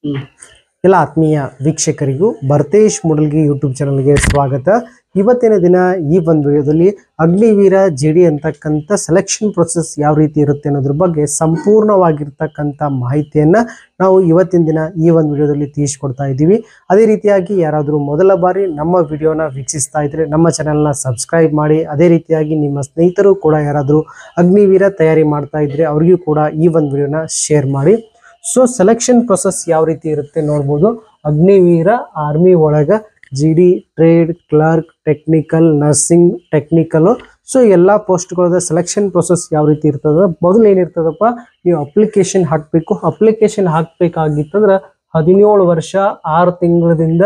ಹ್ಮ್. ಎಲ್ಲ ಆತ್ಮೀಯ ವೀಕ್ಷಕರಿಗೂ ಭರತೇಶ್ ಮುಡಲ್ಗಿ ಯೂಟ್ಯೂಬ್ ಚಾನಲ್ಗೆ ಸ್ವಾಗತ. ಇವತ್ತಿನ ದಿನ ಈ ಒಂದು ವಿಡಿಯೋದಲ್ಲಿ ಅಗ್ನಿವೀರ ಜಿಡಿ ಅಂತಕ್ಕಂಥ ಸೆಲೆಕ್ಷನ್ ಪ್ರೊಸೆಸ್ ಯಾವ ರೀತಿ ಇರುತ್ತೆ ಅನ್ನೋದ್ರ ಬಗ್ಗೆ ಸಂಪೂರ್ಣವಾಗಿರ್ತಕ್ಕಂಥ ಮಾಹಿತಿಯನ್ನ ನಾವು ಇವತ್ತಿನ ದಿನ ಈ ಒಂದು ವಿಡಿಯೋದಲ್ಲಿ ತಿಳಿಸ್ಕೊಡ್ತಾ ಇದ್ದೀವಿ. ಅದೇ ರೀತಿಯಾಗಿ ಯಾರಾದರೂ ಮೊದಲ ಬಾರಿ ನಮ್ಮ ವಿಡಿಯೋನ ವೀಕ್ಷಿಸ್ತಾ ಇದ್ರೆ ನಮ್ಮ ಚಾನೆಲ್ನ ಸಬ್ಸ್ಕ್ರೈಬ್ ಮಾಡಿ. ಅದೇ ರೀತಿಯಾಗಿ ನಿಮ್ಮ ಸ್ನೇಹಿತರು ಕೂಡ ಯಾರಾದರೂ ಅಗ್ನಿವೀರ ತಯಾರಿ ಮಾಡ್ತಾ ಇದ್ರೆ ಅವರಿಗೂ ಕೂಡ ಈ ಒಂದು ವಿಡಿಯೋನ ಶೇರ್ ಮಾಡಿ. ಸೊ ಸೆಲೆಕ್ಷನ್ ಪ್ರೊಸೆಸ್ ಯಾವ ರೀತಿ ಇರುತ್ತೆ ನೋಡ್ಬೋದು. ಅಗ್ನಿವೀರ ಆರ್ಮಿ ಒಳಗ GD, trade, clerk, technical, nursing, technical, so ಎಲ್ಲಾ ಪೋಸ್ಟ್ಗಳದ ಸೆಲೆಕ್ಷನ್ ಪ್ರೊಸೆಸ್ ಯಾವ ರೀತಿ ಇರ್ತದ. ಮೊದಲು ಏನಿರ್ತದಪ್ಪ, ನೀವು ಅಪ್ಲಿಕೇಶನ್ ಹಾಕಬೇಕು. ಅಪ್ಲಿಕೇಶನ್ ಹಾಕ್ಬೇಕಾಗಿತ್ತಂದ್ರೆ 17 ವರ್ಷ 6 ತಿಂಗಳಿಂದ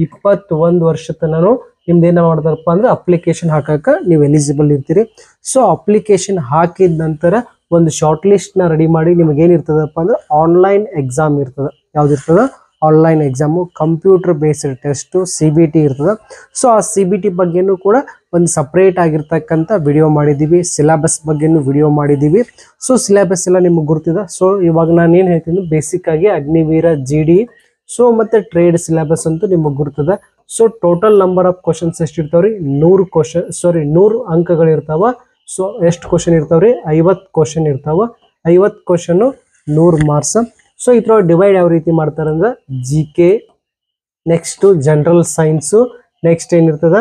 21 ವರ್ಷ ತನಕ ನಿಮ್ದು ಏನ ಮಾಡ್ತಾರಪ್ಪ ಅಂದ್ರೆ ಅಪ್ಲಿಕೇಶನ್ ಹಾಕಕ ನೀವು ಎಲಿಜಿಬಲ್ ಇರ್ತೀರಿ. ಸೊ ಅಪ್ಲಿಕೇಶನ್ ಹಾಕಿದ ನಂತರ ಒಂದು ಶಾರ್ಟ್ ಲಿಸ್ಟ್ ನ ರೆಡಿ ಮಾಡಿ ನಿಮಗೆ ಏನಿರ್ತದಪ್ಪ ಅಂದ್ರೆ ಆನ್ಲೈನ್ ಎಕ್ಸಾಮ್ ಇರ್ತದ. ಯಾವ್ದಿರ್ತದ? Online exam, computer based test, CBT ಇರ್ತದ. ಸೊ ಆ CBT ಬಗ್ಗೆನೂ ಕೂಡ ಒಂದು ಸಪ್ರೇಟ್ ಆಗಿರ್ತಕ್ಕಂಥ ವಿಡಿಯೋ ಮಾಡಿದ್ದೀವಿ. ಸಿಲೆಬಸ್ ಬಗ್ಗೆನೂ ವಿಡಿಯೋ ಮಾಡಿದ್ದೀವಿ. ಸೊ ಸಿಲೆಬಸ್ ಎಲ್ಲ ನಿಮ್ಗೆ ಗುರ್ತಿದೆ. ಸೊ ಇವಾಗ ನಾನು ಏನು ಹೇಳ್ತೀನಿ, ಬೇಸಿಕ್ ಆಗಿ ಅಗ್ನಿವೀರ GD ಸೊ ಮತ್ತೆ ಟ್ರೇಡ್ ಸಿಲೆಬಸ್ ಅಂತೂ ನಿಮಗೆ ಗುರ್ತದ. So total number of questions ಎಷ್ಟು ಇರ್ತಾವ್ರಿ? 100 ಅಂಕಗಳಿರ್ತಾವ. ಸೊ ಎಷ್ಟು ಕ್ವಶನ್ ಇರ್ತಾವ್ರಿ? 50 ಕ್ವಶನ್ ಇರ್ತಾವ. 50 ಕ್ವಶನ್ 100 ಮಾರ್ಕ್ಸ್. ಸೊ ಇದ್ರೊಳಗೆ ಡಿವೈಡ್ ಯಾವ ರೀತಿ ಮಾಡ್ತಾರೆ ಅಂದ್ರೆ GK, next general science, next ಏನಿರ್ತದ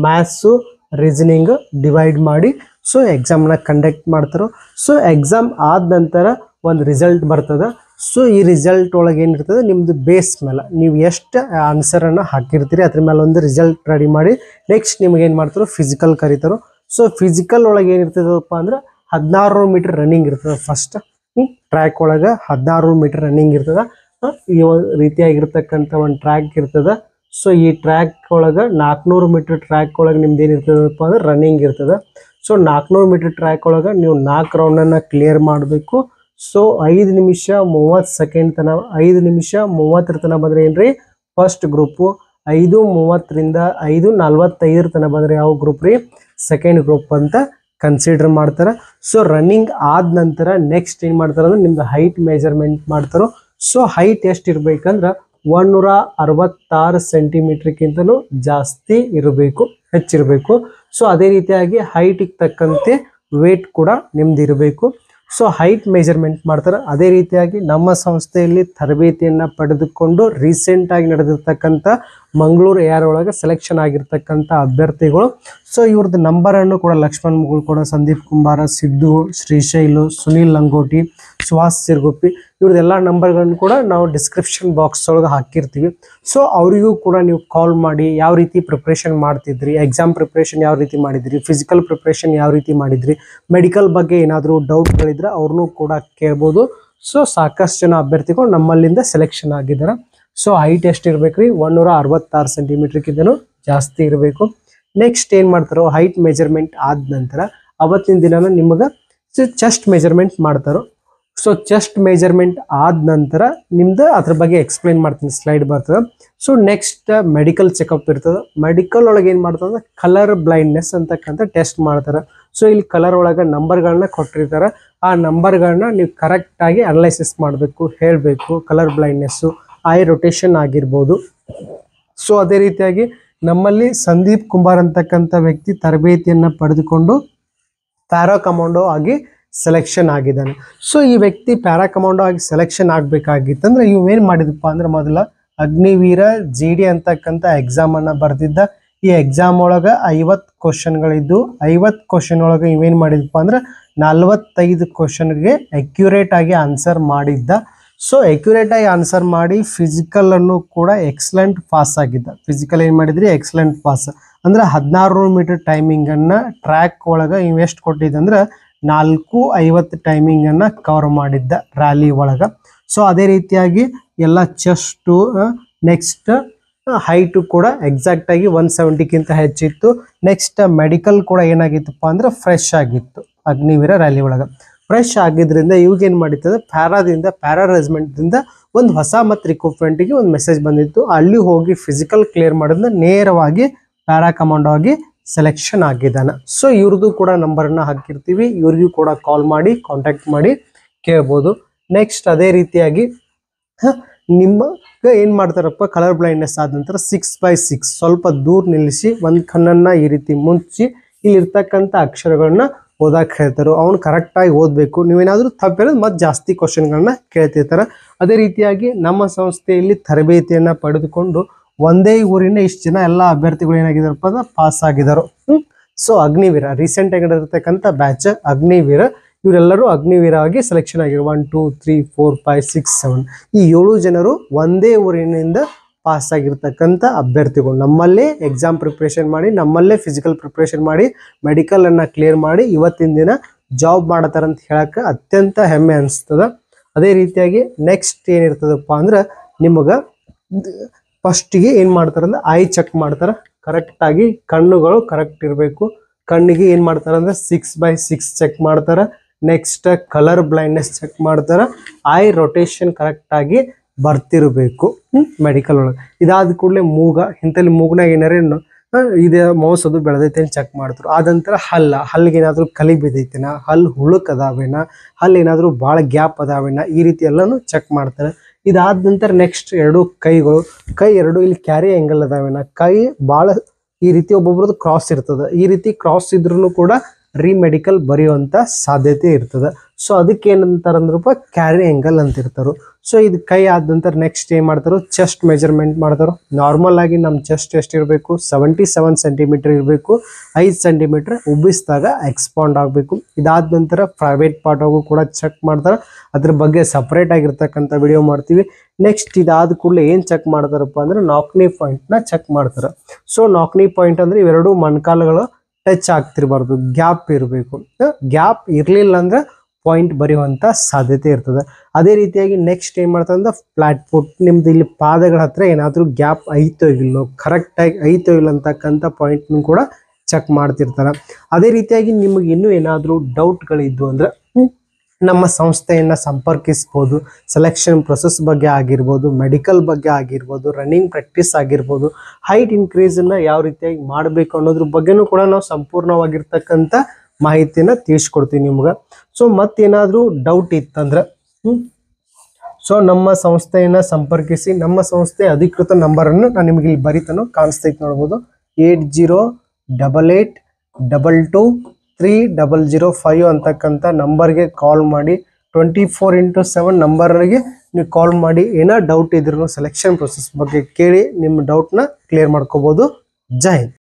ಮ್ಯಾಥ್ಸು, ರೀಸನಿಂಗ್ ಡಿವೈಡ್ ಮಾಡಿ ಸೊ ಎಕ್ಸಾಮ್ನ ಕಂಡಕ್ಟ್ ಮಾಡ್ತಾರೆ. ಸೊ ಎಕ್ಸಾಮ್ ಆದ ನಂತರ ಒಂದು ರಿಸಲ್ಟ್ ಬರ್ತದ. ಸೊ ಈ ರಿಸಲ್ಟ್ ಒಳಗೆ ಏನಿರ್ತದೆ, ನಿಮ್ದು ಬೇಸ್ ಮೇಲೆ ನೀವು ಎಷ್ಟು ಆನ್ಸರನ್ನು ಹಾಕಿರ್ತೀರಿ ಅದ್ರ ಮೇಲೆ ಒಂದು ರಿಸಲ್ಟ್ ರೆಡಿ ಮಾಡಿ ನೆಕ್ಸ್ಟ್ ನಿಮ್ಗೆ ಏನು ಮಾಡ್ತಾರೋ ಫಿಸಿಕಲ್ ಕರೀತಾರೋ. ಸೊ ಫಿಸಿಕಲ್ ಒಳಗೆ ಏನಿರ್ತದಪ್ಪ ಅಂದ್ರೆ 1600 ಮೀಟರ್ ರನ್ನಿಂಗ್ ಇರ್ತದೆ. ಫಸ್ಟ್ ಟ್ರ್ಯಾಕ್ ಒಳಗೆ 1600 ಮೀಟರ್ ರನ್ನಿಂಗ್ ಇರ್ತದ. ಈ ರೀತಿಯಾಗಿರ್ತಕ್ಕಂಥ ಒಂದು ಟ್ರ್ಯಾಕ್ ಇರ್ತದ. ಸೊ ಈ ಟ್ರ್ಯಾಕ್ ಒಳಗೆ 400 ಮೀಟರ್ ಟ್ರ್ಯಾಕ್ ಒಳಗೆ ನಿಮ್ದು ಏನಿರ್ತದಪ್ಪ ಅಂದ್ರೆ ರನ್ನಿಂಗ್ ಇರ್ತದ. ಸೊ 400 ಮೀಟರ್ ಟ್ರ್ಯಾಕ್ ಒಳಗೆ ನೀವು 4 ರೌಂಡನ್ನು ಕ್ಲಿಯರ್ ಮಾಡಬೇಕು. ಸೊ 5 ನಿಮಿಷ 30 ಸೆಕೆಂಡ್ ತನಕ, 5 ನಿಮಿಷ 30 ತನಕ ಬಂದ್ರೆ ಏನ್ರಿ ಫಸ್ಟ್ ಗ್ರೂಪು, 5:30ರಿಂದ 5:45 ತನಕ ಬಂದ್ರೆ ಯಾವ ಗ್ರೂಪ್ ರೀ? ಸೆಕೆಂಡ್ ಗ್ರೂಪ್ ಅಂತ ಕನ್ಸಿಡರ್ ಮಾಡ್ತಾರೆ. ಸೊ ರನ್ನಿಂಗ್ ಆದ ನಂತರ ನೆಕ್ಸ್ಟ್ ಏನ್ ಮಾಡ್ತಾರೆ ಅಂದ್ರೆ ನಿಮ್ದು ಹೈಟ್ ಮೆಜರ್ಮೆಂಟ್ ಮಾಡ್ತಾರೋ. ಸೊ ಹೈಟ್ ಎಷ್ಟು ಇರ್ಬೇಕಂದ್ರೆ 166 ಸೆಂಟಿಮೀಟರ್ಗಿಂತಲೂ ಜಾಸ್ತಿ ಇರಬೇಕು, ಹೆಚ್ಚಿರಬೇಕು. ಸೊ ಅದೇ ರೀತಿಯಾಗಿ ಹೈಟಿಗೆ ತಕ್ಕಂತೆ ವೇಟ್ ಕೂಡ ನಿಮ್ದು ಇರಬೇಕು. ಸೊ ಹೈಟ್ ಮೆಜರ್ಮೆಂಟ್ ಮಾಡ್ತಾರೆ. ಅದೇ ರೀತಿಯಾಗಿ ನಮ್ಮ ಸಂಸ್ಥೆಯಲ್ಲಿ ತರಬೇತಿಯನ್ನು ಪಡೆದುಕೊಂಡು ರೀಸೆಂಟ್ ಆಗಿ ನಡೆದಿರ್ತಕ್ಕಂಥ ಮಂಗಳೂರು AR ಒಳಗೆ ಸೆಲೆಕ್ಷನ್ ಆಗಿರ್ತಕ್ಕಂಥ ಅಭ್ಯರ್ಥಿಗಳು. ಸೊ ಇವ್ರದ್ದು ನಂಬರನ್ನು ಕೂಡ ಲಕ್ಷ್ಮಣ್ ಮುಗುಳ್ ಕೂಡ, ಸಂದೀಪ್ ಕುಂಬಾರ, ಸಿದ್ದು, ಶ್ರೀಶೈಲು, ಸುನೀಲ್ ಲಂಗೋಟಿ, ಸುಹಾಸ್ ಸಿರ್ಗುಪ್ಪಿ ಇವ್ರದ್ದೆಲ್ಲ ನಂಬರ್ಗಳನ್ನು ಕೂಡ ನಾವು ಡಿಸ್ಕ್ರಿಪ್ಷನ್ ಬಾಕ್ಸ್ ಒಳಗೆ ಹಾಕಿರ್ತೀವಿ. ಸೊ ಅವರಿಗೂ ಕೂಡ ನೀವು ಕಾಲ್ ಮಾಡಿ ಯಾವ ರೀತಿ ಪ್ರಿಪ್ರೇಷನ್ ಮಾಡ್ತಿದ್ರಿ, ಎಕ್ಸಾಮ್ ಪ್ರಿಪ್ರೇಷನ್ ಯಾವ ರೀತಿ ಮಾಡಿದ್ರಿ, ಫಿಸಿಕಲ್ ಪ್ರಿಪ್ರೇಷನ್ ಯಾವ ರೀತಿ ಮಾಡಿದ್ರಿ, ಮೆಡಿಕಲ್ ಬಗ್ಗೆ ಏನಾದರೂ ಡೌಟ್ಗಳಿದ್ರೆ ಅವ್ರನ್ನೂ ಕೂಡ ಕೇಳ್ಬೋದು. ಸೊ ಸಾಕಷ್ಟು ಜನ ಅಭ್ಯರ್ಥಿಗಳು ನಮ್ಮಲ್ಲಿಂದ ಸೆಲೆಕ್ಷನ್ ಆಗಿದ್ದಾರೆ. ಸೊ ಹೈಟ್ ಎಷ್ಟು ಇರ್ಬೇಕು ರೀ? 166 ಸೆಂಟಿಮೀಟರ್ಗಿಂತನೂ ಜಾಸ್ತಿ ಇರಬೇಕು. ನೆಕ್ಸ್ಟ್ ಏನು ಮಾಡ್ತಾರೋ, ಹೈಟ್ ಮೆಜರ್ಮೆಂಟ್ ಆದ ನಂತರ ಅವತ್ತಿನ ದಿನ ನಿಮಗೆ ಚೆಸ್ಟ್ ಮೆಜರ್ಮೆಂಟ್ ಮಾಡ್ತಾರೋ. ಸೊ ಚೆಸ್ಟ್ ಮೆಜರ್ಮೆಂಟ್ ಆದ ನಂತರ ನಿಮ್ದು ಅದ್ರ ಬಗ್ಗೆ ಎಕ್ಸ್ಪ್ಲೈನ್ ಮಾಡ್ತೀನಿ, ಸ್ಲೈಡ್ ಬರ್ತದೆ. ಸೊ ನೆಕ್ಸ್ಟ್ ಮೆಡಿಕಲ್ ಚೆಕಪ್ ಇರ್ತದೆ. ಮೆಡಿಕಲ್ ಒಳಗೆ ಏನು ಮಾಡ್ತಾರೆ ಅಂದ್ರೆ ಕಲರ್ ಬ್ಲೈಂಡ್ನೆಸ್ ಅಂತಕ್ಕಂಥ ಟೆಸ್ಟ್ ಮಾಡ್ತಾರೆ. ಸೊ ಇಲ್ಲಿ ಕಲರ್ ಒಳಗೆ ನಂಬರ್ಗಳನ್ನ ಕೊಟ್ಟಿರ್ತಾರೆ. ಆ ನಂಬರ್ಗಳನ್ನ ನೀವು ಕರೆಕ್ಟಾಗಿ ಅನಲೈಸಿಸ್ ಮಾಡಬೇಕು, ಹೇಳಬೇಕು. ಕಲರ್ ಬ್ಲೈಂಡ್ನೆಸ್ಸು, ಐ ರೊಟೇಷನ್ ಆಗಿರ್ಬೋದು. ಸೊ ಅದೇ ರೀತಿಯಾಗಿ ನಮ್ಮಲ್ಲಿ ಸಂದೀಪ್ ಕುಂಬಾರ್ ಅಂತಕ್ಕಂಥ ವ್ಯಕ್ತಿ ತರಬೇತಿಯನ್ನು ಪಡೆದುಕೊಂಡು ಪ್ಯಾರಾ ಕಮಾಂಡೋ ಆಗಿ ಸೆಲೆಕ್ಷನ್ ಆಗಿದ್ದಾನೆ. ಸೊ ಈ ವ್ಯಕ್ತಿ ಪ್ಯಾರಾ ಕಮಾಂಡೋ ಆಗಿ ಸೆಲೆಕ್ಷನ್ ಆಗಬೇಕಾಗಿತ್ತಂದ್ರೆ ಇವೇನು ಮಾಡಿದಪ್ಪ ಅಂದ್ರೆ ಮೊದಲ ಅಗ್ನಿವೀರ GD ಅಂತಕ್ಕಂಥ ಎಕ್ಸಾಮನ್ನು ಬರೆದಿದ್ದ. ಈ ಎಕ್ಸಾಮ್ ಒಳಗೆ 50 ಕ್ವಶನ್ಗಳಿದ್ದು 50 ಕ್ವಶನ್ ಒಳಗೆ ಇವೇನು ಮಾಡಿದಪ್ಪ ಅಂದ್ರೆ 45 ಕ್ವಶನ್ಗೆ ಅಕ್ಯುರೇಟ್ ಆಗಿ ಆನ್ಸರ್ ಮಾಡಿದ್ದ. ಸೊ ಅಕ್ಯುರೇಟ್ ಆಗಿ ಆನ್ಸರ್ ಮಾಡಿ ಫಿಸಿಕಲ್ ಅನ್ನು ಕೂಡ ಎಕ್ಸಲೆಂಟ್ ಪಾಸ್ ಆಗಿದ್ದ. ಫಿಸಿಕಲ್ ಏನು ಮಾಡಿದ್ರಿ? ಎಕ್ಸಲೆಂಟ್ ಪಾಸ್ ಅಂದ್ರೆ 1600 ಮೀಟರ್ ಟೈಮಿಂಗ್ ಅನ್ನ ಟ್ರ್ಯಾಕ್ ಒಳಗೆ ಇವೆಷ್ಟು ಕೊಟ್ಟಿದ್ದ ಅಂದ್ರೆ 4:50 ಟೈಮಿಂಗ್ ಅನ್ನ ಕವರ್ ಮಾಡಿದ್ದ ರ್ಯಾಲಿ ಒಳಗ. ಸೊ ಅದೇ ರೀತಿಯಾಗಿ ಎಲ್ಲ ಚೆಸ್ಟು, ನೆಕ್ಸ್ಟ್ ಹೈಟು ಕೂಡ ಎಕ್ಸಾಕ್ಟ್ ಆಗಿ 170ಕ್ಕಿಂತ ಹೆಚ್ಚಿತ್ತು. ನೆಕ್ಸ್ಟ್ ಮೆಡಿಕಲ್ ಕೂಡ ಏನಾಗಿತ್ತಪ್ಪ ಅಂದ್ರೆ ಫ್ರೆಶ್ ಆಗಿತ್ತು. ಅಗ್ನಿವೀರ ರ್ಯಾಲಿ ಒಳಗೆ ಫ್ರೆಶ್ ಆಗಿದ್ರಿಂದ ಇವಾಗ ಏನು ಮಾಡಿರ್ತದೆ, ಪ್ಯಾರಾ ರೆಜಿಮೆಂಟ್ದಿಂದ ಒಂದು ಹೊಸ ಮತ್ತು ರಿಕ್ರೂಟ್ಮೆಂಟ್ಗೆ ಒಂದು ಮೆಸೇಜ್ ಬಂದಿತ್ತು. ಅಲ್ಲಿ ಹೋಗಿ ಫಿಸಿಕಲ್ ಕ್ಲಿಯರ್ ಮಾಡಿದ್ರೆ ನೇರವಾಗಿ ಪ್ಯಾರಾ ಕಮಾಂಡೋ ಆಗಿ ಸೆಲೆಕ್ಷನ್ ಆಗಿದ್ದಾನೆ. ಸೊ ಇವ್ರದ್ದು ಕೂಡ ನಂಬರನ್ನು ಹಾಕಿರ್ತೀವಿ, ಇವ್ರಿಗೂ ಕೂಡ ಕಾಲ್ ಮಾಡಿ ಕಾಂಟ್ಯಾಕ್ಟ್ ಮಾಡಿ ಕೇಳ್ಬೋದು. ನೆಕ್ಸ್ಟ್ ಅದೇ ರೀತಿಯಾಗಿ ನಿಮಗೆ ಏನು ಮಾಡ್ತಾರಪ್ಪ, ಕಲರ್ ಬ್ಲೈಂಡ್ನೆಸ್ ಆದ ನಂತರ 6x6 ಸ್ವಲ್ಪ ದೂರ ನಿಲ್ಲಿಸಿ ಒಂದು ಕಣ್ಣನ್ನು ಈ ರೀತಿ ಮುಚ್ಚಿ ಇಲ್ಲಿರ್ತಕ್ಕಂಥ ಅಕ್ಷರಗಳನ್ನ ಓದಕ್ಕೆ ಹೇಳ್ತಾರೆ. ಅವ್ನು ಕರೆಕ್ಟಾಗಿ ಓದಬೇಕು. ನೀವೇನಾದರೂ ತಪ್ಪಿರೋದು ಮತ್ತೆ ಜಾಸ್ತಿ ಕ್ವಶನ್ಗಳನ್ನ ಕೇಳ್ತಿರ್ತಾರೆ. ಅದೇ ರೀತಿಯಾಗಿ ನಮ್ಮ ಸಂಸ್ಥೆಯಲ್ಲಿ ತರಬೇತಿಯನ್ನು ಪಡೆದುಕೊಂಡು ಒಂದೇ ಊರಿನ ಇಷ್ಟು ಜನ ಎಲ್ಲ ಅಭ್ಯರ್ಥಿಗಳು ಏನಾಗಿದ್ದಾರಪ್ಪ ಅಂದ್ರೆ ಪಾಸ್ ಆಗಿದ್ದಾರೆ. ಸೊ ಅಗ್ನಿವೀರ ರೀಸೆಂಟಾಗಿ ಇರತಕ್ಕಂಥ ಬ್ಯಾಚ್ ಅಗ್ನಿವೀರ, ಇವರೆಲ್ಲರೂ ಅಗ್ನಿವೀರ ಆಗಿ ಸೆಲೆಕ್ಷನ್ ಆಗಿರೋ 1 2 3 4 5 6 7 ಈ 7 ಜನರು ಒಂದೇ ಊರಿನಿಂದ ಪಾಸ್ ಆಗಿರ್ತಕ್ಕಂಥ ಅಭ್ಯರ್ಥಿಗಳು. ನಮ್ಮಲ್ಲೇ ಎಕ್ಸಾಮ್ ಪ್ರಿಪ್ರೇಷನ್ ಮಾಡಿ, ನಮ್ಮಲ್ಲೇ ಫಿಸಿಕಲ್ ಪ್ರಿಪ್ರೇಷನ್ ಮಾಡಿ, ಮೆಡಿಕಲನ್ನು ಕ್ಲಿಯರ್ ಮಾಡಿ ಇವತ್ತಿನ ದಿನ ಜಾಬ್ ಮಾಡತಾರಂತ ಹೇಳಕ್ಕೆ ಅತ್ಯಂತ ಹೆಮ್ಮೆ ಅನಿಸ್ತದೆ. ಅದೇ ರೀತಿಯಾಗಿ ನೆಕ್ಸ್ಟ್ ಏನಿರ್ತದಪ್ಪ ಅಂದ್ರೆ ನಿಮಗೆ ಫಸ್ಟಿಗೆ ಏನು ಮಾಡ್ತಾರಂದ್ರೆ ಐ ಚೆಕ್ ಮಾಡ್ತಾರೆ. ಕರೆಕ್ಟಾಗಿ ಕಣ್ಣುಗಳು ಕರೆಕ್ಟ್ ಇರಬೇಕು. ಕಣ್ಣಿಗೆ ಏನು ಮಾಡ್ತಾರೆ ಅಂದ್ರೆ 6x6 ಚೆಕ್ ಮಾಡ್ತಾರೆ. ನೆಕ್ಸ್ಟ್ ಕಲರ್ ಬ್ಲೈಂಡ್ನೆಸ್ ಚೆಕ್ ಮಾಡ್ತಾರೆ. ಐ ರೊಟೇಷನ್ ಕರೆಕ್ಟಾಗಿ ಬರ್ತಿರಬೇಕು ಮೆಡಿಕಲ್ ಒಳಗೆ. ಇದಾದ ಕೂಡಲೇ ಮೂಗ, ಇಂಥಲ್ಲಿ ಮೂಗ್ನಾಗ ಏನಾರೇ ಇದೆ ಮೌಸ್ ಅದು ಬೆಳೆದೈತೆ ಅಂತ ಚೆಕ್ ಮಾಡ್ತಾರೆ. ಆದ ನಂತರ ಹಲ್ಲಿಗೆ ಏನಾದರೂ ಕಲಿ ಬಿದ್ದೈತೆನಾ, ಹಲ್ಲು ಹುಳುಕ್ ಅದಾವೇನಾ, ಹಲ್ಲು ಏನಾದರೂ ಭಾಳ ಗ್ಯಾಪ್ ಅದಾವೇನಾ, ಈ ರೀತಿ ಎಲ್ಲನೂ ಚೆಕ್ ಮಾಡ್ತಾರೆ. ಇದಾದ ನಂತರ ನೆಕ್ಸ್ಟ್ ಕೈ ಎರಡು ಇಲ್ಲಿ ಕ್ಯಾರಿ ಆ್ಯಂಗಲ್ ಅದಾವೇನಾ, ಕೈ ಭಾಳ ಈ ರೀತಿ ಒಬ್ಬೊಬ್ರದ್ದು ಕ್ರಾಸ್ ಇರ್ತದೆ. ಈ ರೀತಿ ಕ್ರಾಸ್ ಇದ್ರೂ ಕೂಡ ಮೆಡಿಕಲ್ ಬರೆಯುವಂಥ ಸಾಧ್ಯತೆ ಇರ್ತದೆ. ಸೊ ಅದಕ್ಕೆ ಏನಂತಾರಂದ್ರಪ್ಪ ಕ್ಯಾರಿ ಆ್ಯಂಗಲ್ ಅಂತ ಇರ್ತಾರೆ. ಸೊ ಇದು ಕೈ ಆದ ನಂತರ ನೆಕ್ಸ್ಟ್ ಏನು ಮಾಡ್ತಾರೋ ಚೆಸ್ಟ್ ಮೆಜರ್ಮೆಂಟ್ ಮಾಡ್ತಾರೋ. ನಾರ್ಮಲ್ ಆಗಿ ನಮ್ಮ ಚೆಸ್ಟ್ ಎಷ್ಟು ಇರಬೇಕು, 77 ಸೆಂಟಿಮೀಟರ್ ಇರಬೇಕು. 5 ಸೆಂಟಿಮೀಟರ್ ಉಬ್ಬಿಸಿದಾಗ ಎಕ್ಸ್ಪಾಂಡ್ ಆಗಬೇಕು. ಇದಾದ ನಂತರ ಪ್ರೈವೇಟ್ ಪಾರ್ಟಾಗೂ ಕೂಡ ಚೆಕ್ ಮಾಡ್ತಾರೆ. ಅದ್ರ ಬಗ್ಗೆ ಸಪ್ರೇಟ್ ಆಗಿರ್ತಕ್ಕಂಥ ವಿಡಿಯೋ ಮಾಡ್ತೀವಿ. ನೆಕ್ಸ್ಟ್ ಇದಾದ ಕೂಡಲೇ ಏನು ಚೆಕ್ ಮಾಡ್ತಾರಪ್ಪ ಅಂದ್ರೆ ನಾಲ್ಕನೇ ಪಾಯಿಂಟ್ನ ಚೆಕ್ ಮಾಡ್ತಾರೆ. ಸೊ ನಾಲ್ಕನೇ ಪಾಯಿಂಟ್ ಅಂದರೆ ಇವೆರಡು ಮೊಣಕಾಲುಗಳು ಟಚ್ ಆಗ್ತಿರಬಾರ್ದು, ಗ್ಯಾಪ್ ಇರಬೇಕು. ಗ್ಯಾಪ್ ಇರಲಿಲ್ಲ ಅಂದ್ರೆ ಪಾಯಿಂಟ್ ಬರೆಯುವಂಥ ಸಾಧ್ಯತೆ ಇರ್ತದೆ. ಅದೇ ರೀತಿಯಾಗಿ ನೆಕ್ಸ್ಟ್ ಏನು ಮಾಡ್ತಾರೆ ಅಂದ್ರೆ ಫ್ಲಾಟ್ ಫುಟ್, ನಿಮ್ದು ಇಲ್ಲಿ ಪಾದಗಳ ಹತ್ರ ಏನಾದರೂ ಗ್ಯಾಪ್ ಐತೋ ಇಲ್ಲೋ, ಕರೆಕ್ಟಾಗಿ ಐತೋ ಇಲ್ಲ ಅಂತಕ್ಕಂಥ ಪಾಯಿಂಟ್ನು ಕೂಡ ಚೆಕ್ ಮಾಡ್ತಿರ್ತಾರೆ. ಅದೇ ರೀತಿಯಾಗಿ ನಿಮಗೆ ಇನ್ನೂ ಏನಾದರೂ ಡೌಟ್ಗಳಿದ್ದು ಅಂದರೆ ನಮ್ಮ ಸಂಸ್ಥೆಯನ್ನು ಸಂಪರ್ಕಿಸ್ಬೋದು. ಸೆಲೆಕ್ಷನ್ ಪ್ರೊಸೆಸ್ ಬಗ್ಗೆ ಆಗಿರ್ಬೋದು, ಮೆಡಿಕಲ್ ಬಗ್ಗೆ ಆಗಿರ್ಬೋದು, ರನ್ನಿಂಗ್ ಪ್ರಾಕ್ಟೀಸ್ ಆಗಿರ್ಬೋದು, ಹೈಟ್ ಇನ್ಕ್ರೀಸನ್ನು ಯಾವ ರೀತಿಯಾಗಿ ಮಾಡಬೇಕು ಅನ್ನೋದ್ರ ಬಗ್ಗೆನೂ ಕೂಡ ನಾವು ಸಂಪೂರ್ಣವಾಗಿರ್ತಕ್ಕಂಥ ಮಾಹಿತಿಯನ್ನು ತಿಳಿಸ್ಕೊಡ್ತೀವಿ ನಿಮ್ಗೆ. ಸೊ ಮತ್ತೇನಾದರೂ ಡೌಟ್ ಇತ್ತಂದ್ರೆ ಸೊ ನಮ್ಮ ಸಂಸ್ಥೆಯನ್ನು ಸಂಪರ್ಕಿಸಿ. ನಮ್ಮ ಸಂಸ್ಥೆ ಅಧಿಕೃತ ನಂಬರನ್ನು ನಾನು ನಿಮಗೆ ಇಲ್ಲಿ ಬರಿತಾನೋ ಕಾಣಿಸ್ತೈತೆ ನೋಡ್ಬೋದು. 8088223005 ಅಂತಕ್ಕಂಥ ನಂಬರ್ಗೆ ಕಾಲ್ ಮಾಡಿ. 24x7 ನಂಬರ್ಗೆ ನೀವು ಕಾಲ್ ಮಾಡಿ ಏನೋ ಡೌಟ್ ಇದ್ರೂ ಸೆಲೆಕ್ಷನ್ ಪ್ರೊಸೆಸ್ ಬಗ್ಗೆ ಕೇಳಿ ನಿಮ್ಮ ಡೌಟ್ನ ಕ್ಲಿಯರ್ ಮಾಡ್ಕೋಬೋದು. ಜೈ ಹಿಂದ್.